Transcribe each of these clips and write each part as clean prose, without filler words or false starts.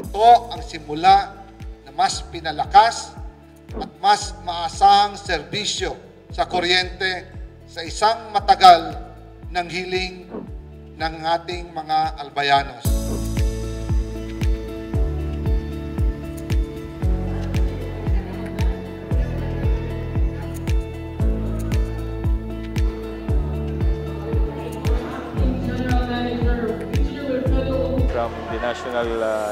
Ito ang simula na mas pinalakas at mas maasahang serbisyo sa kuryente sa isang matagal ng hiling ng ating mga albayanos. From the National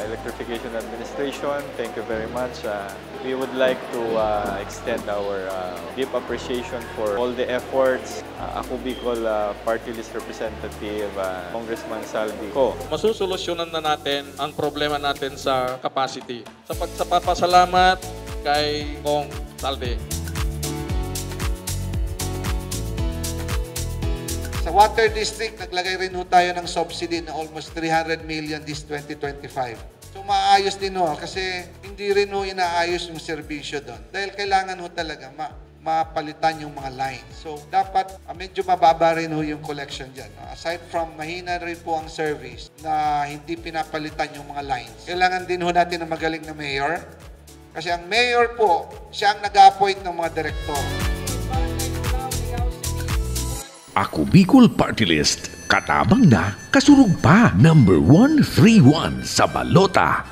Electrification Administration, thank you very much. We would like to extend our deep appreciation for all the efforts. Ako Bicol Party List Representative Congressman Salvi Ko. Masusolusyonan na natin ang problema natin sa capacity. Sa papasalamat kay Kong Salvi. Sa Water District, naglagay rin ho tayo ng subsidy na almost 300 million this 2025. So maayos din ho kasi hindi rin ho inaayos yung serbisyo doon. Dahil kailangan ho talaga mapalitan yung mga lines. So dapat medyo mababa rin ho yung collection dyan. Aside from mahina rin po ang service na hindi pinapalitan yung mga lines, kailangan din ho natin ng magaling na mayor. Kasi ang mayor po, siya ang nag-appoint ng mga direktor. Ako Bicol Party List, katabang na, kasurug pa, number 131 sa balota.